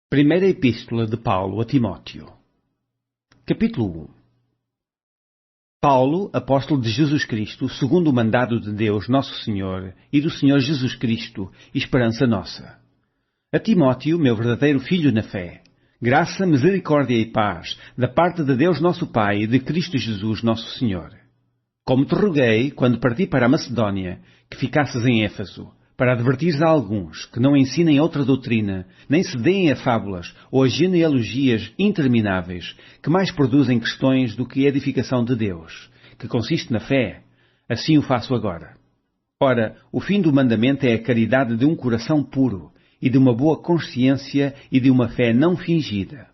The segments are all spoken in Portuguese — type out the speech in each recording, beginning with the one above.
Primeira Epístola de Paulo a Timóteo. Capítulo 1. Paulo, apóstolo de Jesus Cristo, segundo o mandado de Deus, nosso Senhor, e do Senhor Jesus Cristo, esperança nossa. A Timóteo, meu verdadeiro filho na fé, graça, misericórdia e paz, da parte de Deus nosso Pai e de Cristo Jesus, nosso Senhor. Como te roguei, quando parti para a Macedónia, que ficasses em Éfeso, para advertires a alguns que não ensinem outra doutrina, nem se deem a fábulas ou a genealogias intermináveis, que mais produzem questões do que a edificação de Deus, que consiste na fé, assim o faço agora. Ora, o fim do mandamento é a caridade de um coração puro, e de uma boa consciência e de uma fé não fingida.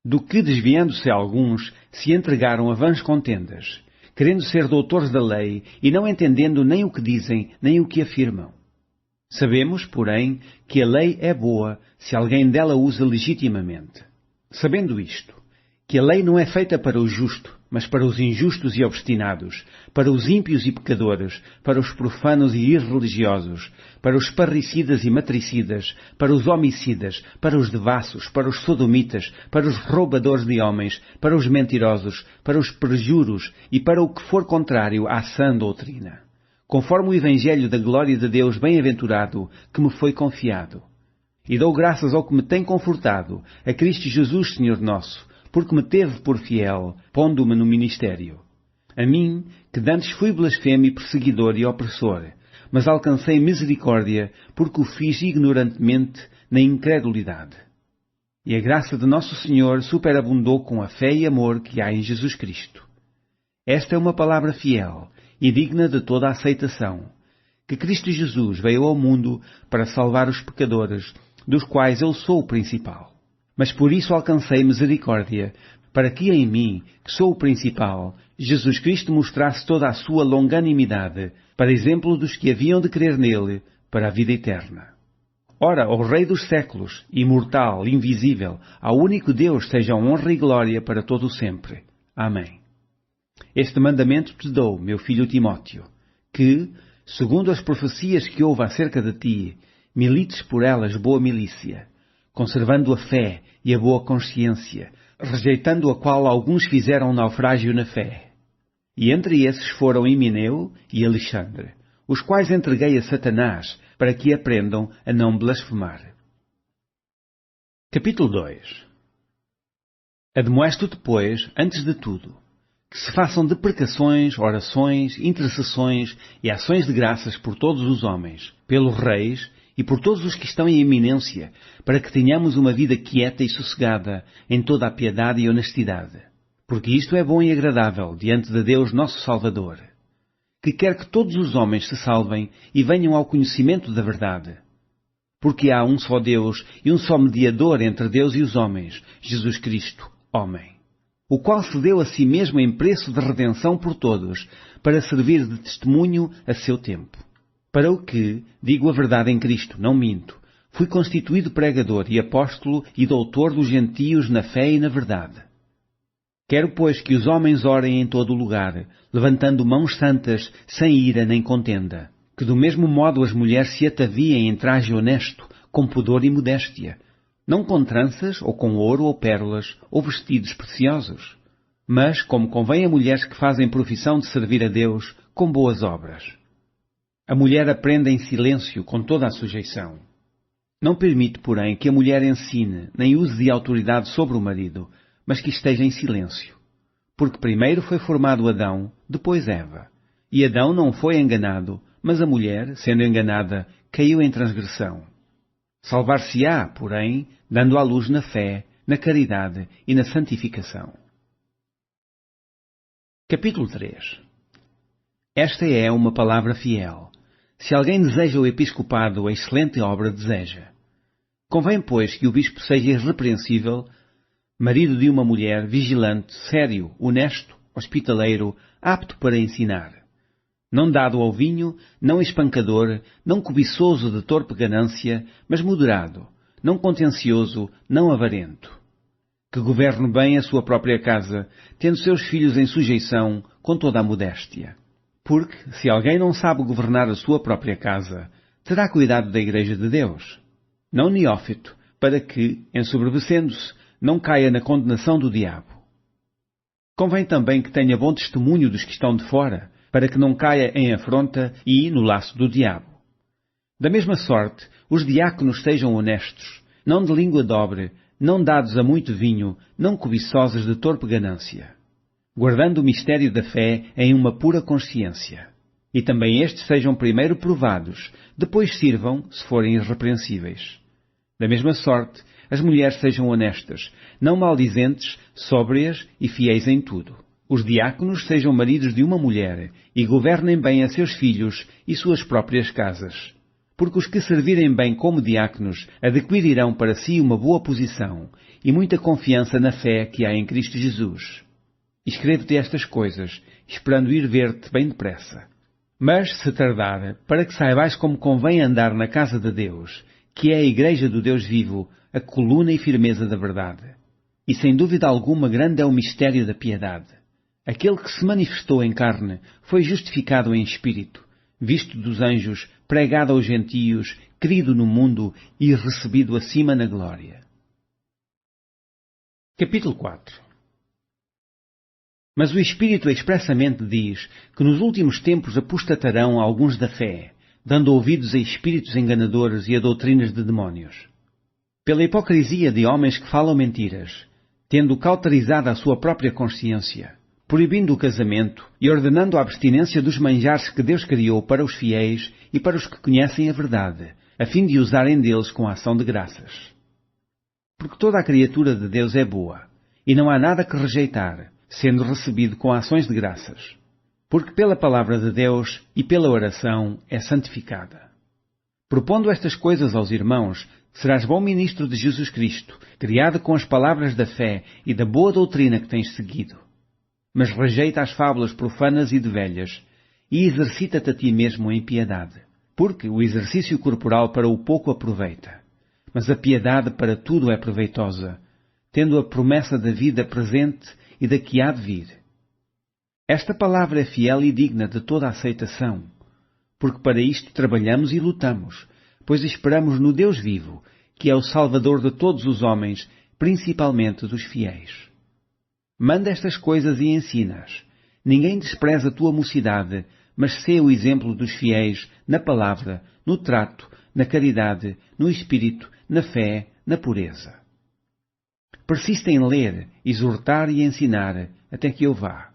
Do que, desviando-se alguns, se entregaram a vãs contendas, querendo ser doutores da lei e não entendendo nem o que dizem, nem o que afirmam. Sabemos, porém, que a lei é boa se alguém dela usa legitimamente. Sabendo isto, que a lei não é feita para o justo, mas para os injustos e obstinados, para os ímpios e pecadores, para os profanos e irreligiosos, para os parricidas e matricidas, para os homicidas, para os devassos, para os sodomitas, para os roubadores de homens, para os mentirosos, para os perjuros e para o que for contrário à sã doutrina, conforme o Evangelho da glória de Deus bem-aventurado que me foi confiado. E dou graças ao que me tem confortado, a Cristo Jesus, Senhor nosso, porque me teve por fiel, pondo-me no ministério. A mim, que dantes fui blasfemo e perseguidor e opressor, mas alcancei misericórdia, porque o fiz ignorantemente na incredulidade. E a graça de nosso Senhor superabundou com a fé e amor que há em Jesus Cristo. Esta é uma palavra fiel e digna de toda a aceitação, que Cristo Jesus veio ao mundo para salvar os pecadores, dos quais eu sou o principal. Mas por isso alcancei misericórdia, para que em mim, que sou o principal, Jesus Cristo mostrasse toda a sua longanimidade, para exemplo dos que haviam de crer nele, para a vida eterna. Ora, ao Rei dos séculos, imortal, invisível, ao único Deus seja honra e glória para todo o sempre. Amém. Este mandamento te dou, meu filho Timóteo, que, segundo as profecias que houve acerca de ti, milites por elas boa milícia, conservando a fé e a boa consciência, rejeitando a qual alguns fizeram naufrágio na fé. E entre esses foram Himeneu e Alexandre, os quais entreguei a Satanás, para que aprendam a não blasfemar. Capítulo 2. Admoesto-te, pois, antes de tudo, que se façam deprecações, orações, intercessões e ações de graças por todos os homens, pelos reis e por todos os que estão em eminência, para que tenhamos uma vida quieta e sossegada em toda a piedade e honestidade. Porque isto é bom e agradável diante de Deus nosso Salvador, que quer que todos os homens se salvem e venham ao conhecimento da verdade. Porque há um só Deus e um só mediador entre Deus e os homens, Jesus Cristo, homem, o qual se deu a si mesmo em preço de redenção por todos, para servir de testemunho a seu tempo. Para o que, digo a verdade em Cristo, não minto, fui constituído pregador e apóstolo e doutor dos gentios na fé e na verdade. Quero, pois, que os homens orem em todo o lugar, levantando mãos santas, sem ira nem contenda, que do mesmo modo as mulheres se ataviem em traje honesto, com pudor e modéstia, não com tranças, ou com ouro ou pérolas, ou vestidos preciosos, mas, como convém a mulheres que fazem profissão de servir a Deus, com boas obras. A mulher aprenda em silêncio, com toda a sujeição. Não permite, porém, que a mulher ensine, nem use de autoridade sobre o marido, mas que esteja em silêncio. Porque primeiro foi formado Adão, depois Eva. E Adão não foi enganado, mas a mulher, sendo enganada, caiu em transgressão. Salvar-se-á, porém, dando à luz na fé, na caridade e na santificação. Capítulo 3. Esta é uma palavra fiel. Se alguém deseja o episcopado, a excelente obra deseja. Convém, pois, que o bispo seja irrepreensível, marido de uma mulher, vigilante, sério, honesto, hospitaleiro, apto para ensinar. Não dado ao vinho, não espancador, não cobiçoso de torpe ganância, mas moderado, não contencioso, não avarento. Que governe bem a sua própria casa, tendo seus filhos em sujeição, com toda a modéstia. Porque, se alguém não sabe governar a sua própria casa, terá cuidado da Igreja de Deus. Não neófito, para que, ensoberbecendo-se, não caia na condenação do diabo. Convém também que tenha bom testemunho dos que estão de fora, para que não caia em afronta e no laço do diabo. Da mesma sorte, os diáconos sejam honestos, não de língua dobre, não dados a muito vinho, não cobiçosos de torpe ganância, guardando o mistério da fé em uma pura consciência. E também estes sejam primeiro provados, depois sirvam, se forem irrepreensíveis. Da mesma sorte, as mulheres sejam honestas, não maldizentes, sóbrias e fiéis em tudo. Os diáconos sejam maridos de uma mulher e governem bem a seus filhos e suas próprias casas. Porque os que servirem bem como diáconos adquirirão para si uma boa posição e muita confiança na fé que há em Cristo Jesus. Escrevo-te estas coisas, esperando ir ver-te bem depressa. Mas, se tardar, para que saibais como convém andar na casa de Deus, que é a igreja do Deus vivo, a coluna e firmeza da verdade. E sem dúvida alguma grande é o mistério da piedade. Aquele que se manifestou em carne foi justificado em espírito, visto dos anjos, pregado aos gentios, querido no mundo e recebido acima na glória. Capítulo 4. Mas o Espírito expressamente diz que nos últimos tempos apostatarão alguns da fé, dando ouvidos a espíritos enganadores e a doutrinas de demónios. Pela hipocrisia de homens que falam mentiras, tendo cauterizada a sua própria consciência, proibindo o casamento e ordenando a abstinência dos manjares que Deus criou para os fiéis e para os que conhecem a verdade, a fim de usarem deles com a ação de graças. Porque toda a criatura de Deus é boa, e não há nada que rejeitar, sendo recebido com ações de graças. Porque pela palavra de Deus e pela oração é santificada. Propondo estas coisas aos irmãos, serás bom ministro de Jesus Cristo, criado com as palavras da fé e da boa doutrina que tens seguido. Mas rejeita as fábulas profanas e de velhas, e exercita-te a ti mesmo em piedade. Porque o exercício corporal para o pouco aproveita, mas a piedade para tudo é proveitosa, tendo a promessa da vida presente e da que há de vir. Esta palavra é fiel e digna de toda a aceitação, porque para isto trabalhamos e lutamos, pois esperamos no Deus vivo, que é o Salvador de todos os homens, principalmente dos fiéis. Manda estas coisas e ensina-as. Ninguém despreza a tua mocidade, mas sê o exemplo dos fiéis na palavra, no trato, na caridade, no espírito, na fé, na pureza. Persiste em ler, exortar e ensinar, até que eu vá.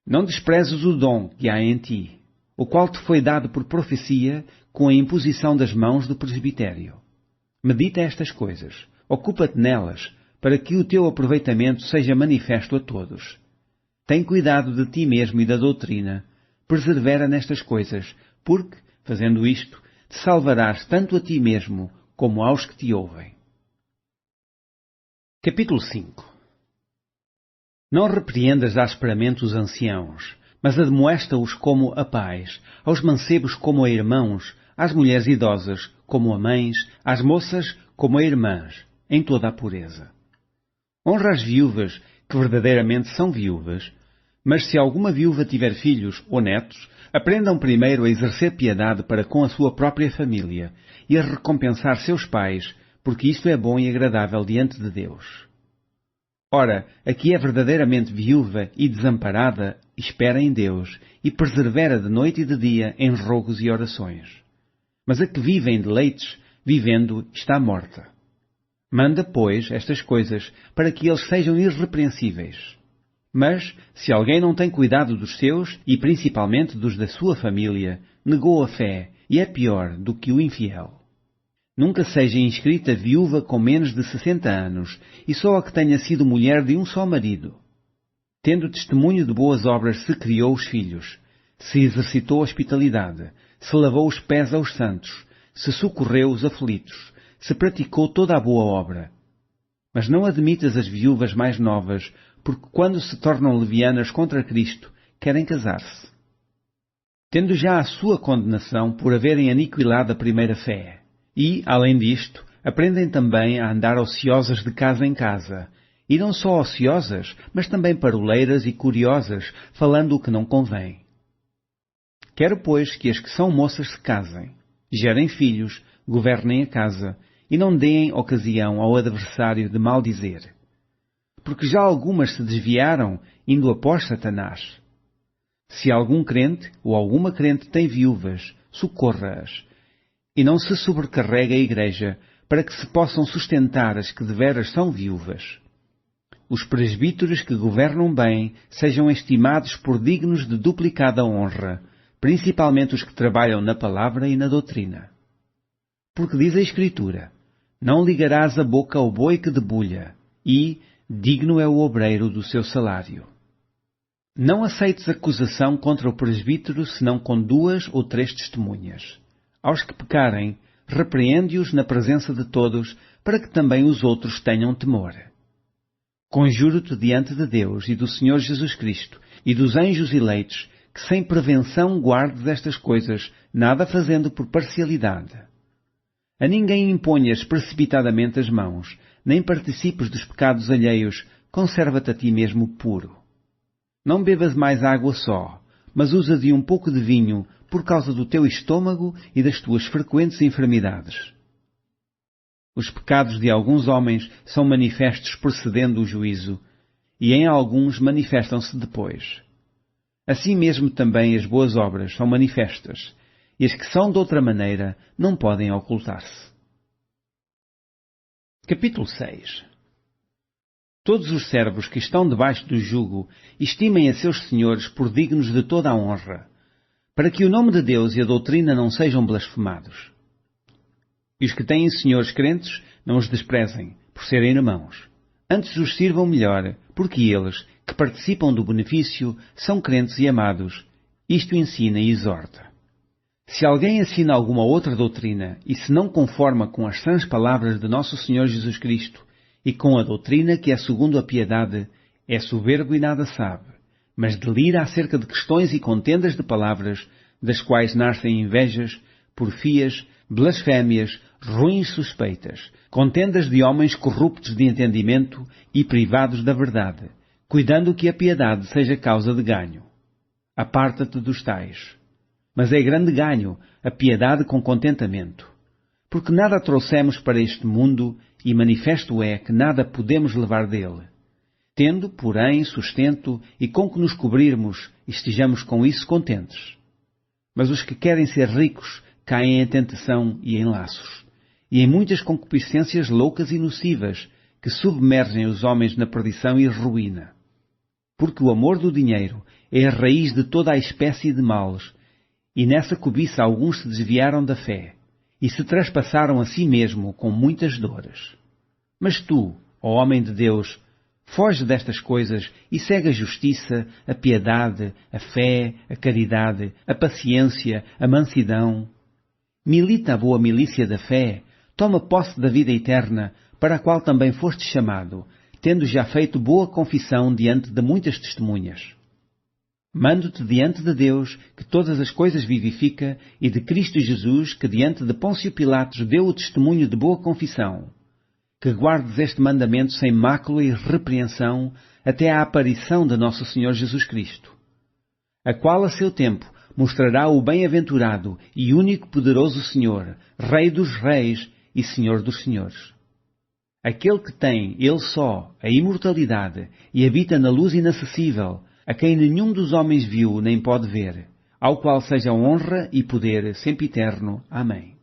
Não desprezes o dom que há em ti, o qual te foi dado por profecia com a imposição das mãos do presbitério. Medita estas coisas, ocupa-te nelas, para que o teu aproveitamento seja manifesto a todos. Tem cuidado de ti mesmo e da doutrina, persevera nestas coisas, porque, fazendo isto, te salvarás tanto a ti mesmo como aos que te ouvem. Capítulo 5. Não repreendas asperamente os anciãos, mas admoesta-os como a pais, aos mancebos como a irmãos, às mulheres idosas como a mães, às moças como a irmãs, em toda a pureza. Honra as viúvas, que verdadeiramente são viúvas, mas se alguma viúva tiver filhos ou netos, aprendam primeiro a exercer piedade para com a sua própria família e a recompensar seus pais, porque isto é bom e agradável diante de Deus. Ora, a que é verdadeiramente viúva e desamparada, espera em Deus e persevera de noite e de dia em rogos e orações. Mas a que vive em deleites, vivendo, está morta. Manda, pois, estas coisas para que eles sejam irrepreensíveis. Mas, se alguém não tem cuidado dos seus, e principalmente dos da sua família, negou a fé e é pior do que o infiel. Nunca seja inscrita viúva com menos de 60 anos, e só a que tenha sido mulher de um só marido. Tendo testemunho de boas obras se criou os filhos, se exercitou a hospitalidade, se lavou os pés aos santos, se socorreu os aflitos, se praticou toda a boa obra. Mas não admitas as viúvas mais novas, porque quando se tornam levianas contra Cristo, querem casar-se. Tendo já a sua condenação por haverem aniquilado a primeira fé. E, além disto, aprendem também a andar ociosas de casa em casa, e não só ociosas, mas também paroleiras e curiosas, falando o que não convém. Quero, pois, que as que são moças se casem, gerem filhos, governem a casa, e não deem ocasião ao adversário de maldizer. Porque já algumas se desviaram, indo após Satanás. Se algum crente ou alguma crente tem viúvas, socorra-as, e não se sobrecarregue a igreja, para que se possam sustentar as que deveras são viúvas. Os presbíteros que governam bem sejam estimados por dignos de duplicada honra, principalmente os que trabalham na palavra e na doutrina. Porque diz a Escritura, não ligarás a boca ao boi que debulha, e digno é o obreiro do seu salário. Não aceites acusação contra o presbítero senão com 2 ou 3 testemunhas. Aos que pecarem, repreende-os na presença de todos, para que também os outros tenham temor. Conjuro-te diante de Deus e do Senhor Jesus Cristo e dos anjos eleitos, que sem prevenção guardes estas coisas, nada fazendo por parcialidade. A ninguém imponhas precipitadamente as mãos, nem participes dos pecados alheios, conserva-te a ti mesmo puro. Não bebas mais água só, mas usa de um pouco de vinho, por causa do teu estômago e das tuas frequentes enfermidades. Os pecados de alguns homens são manifestos precedendo o juízo, e em alguns manifestam-se depois. Assim mesmo também as boas obras são manifestas, e as que são de outra maneira não podem ocultar-se. Capítulo 6. Todos os servos que estão debaixo do jugo estimem a seus senhores por dignos de toda a honra, para que o nome de Deus e a doutrina não sejam blasfemados. E os que têm senhores crentes não os desprezem, por serem irmãos. Antes os sirvam melhor, porque eles, que participam do benefício, são crentes e amados. Isto ensina e exorta. Se alguém ensina alguma outra doutrina e se não conforma com as sãs palavras de nosso Senhor Jesus Cristo e com a doutrina que é segundo a piedade, é soberbo e nada sabe, mas delira acerca de questões e contendas de palavras, das quais nascem invejas, porfias, blasfémias, ruins suspeitas, contendas de homens corruptos de entendimento e privados da verdade, cuidando que a piedade seja causa de ganho. Aparta-te dos tais. Mas é grande ganho a piedade com contentamento, porque nada trouxemos para este mundo e manifesto é que nada podemos levar dele. Tendo, porém, sustento e com que nos cobrirmos, estejamos com isso contentes. Mas os que querem ser ricos caem em tentação e em laços, e em muitas concupiscências loucas e nocivas, que submergem os homens na perdição e ruína. Porque o amor do dinheiro é a raiz de toda a espécie de males, e nessa cobiça alguns se desviaram da fé, e se traspassaram a si mesmo com muitas dores. Mas tu, ó homem de Deus, foge destas coisas e segue a justiça, a piedade, a fé, a caridade, a paciência, a mansidão. Milita a boa milícia da fé, toma posse da vida eterna, para a qual também foste chamado, tendo já feito boa confissão diante de muitas testemunhas. Mando-te diante de Deus, que todas as coisas vivifica, e de Cristo Jesus, que diante de Pôncio Pilatos deu o testemunho de boa confissão, que guardes este mandamento sem mácula e repreensão até à aparição de nosso Senhor Jesus Cristo, a qual a seu tempo mostrará o bem-aventurado e único poderoso Senhor, Rei dos reis e Senhor dos senhores. Aquele que tem, ele só, a imortalidade e habita na luz inacessível, a quem nenhum dos homens viu nem pode ver, ao qual seja honra e poder sempre eterno. Amém.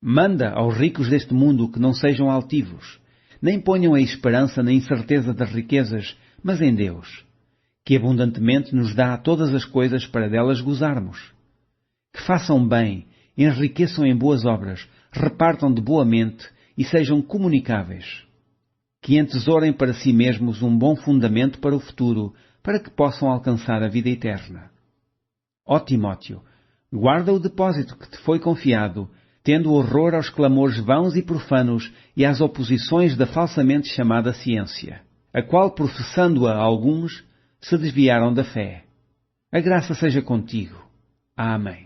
Manda aos ricos deste mundo que não sejam altivos, nem ponham a esperança na incerteza das riquezas, mas em Deus, que abundantemente nos dá todas as coisas para delas gozarmos. Que façam bem, enriqueçam em boas obras, repartam de boa mente e sejam comunicáveis. Que entesourem para si mesmos um bom fundamento para o futuro, para que possam alcançar a vida eterna. Ó Timóteo, guarda o depósito que te foi confiado, tendo horror aos clamores vãos e profanos e às oposições da falsamente chamada ciência, a qual, professando-a alguns, se desviaram da fé. A graça seja contigo. Amém.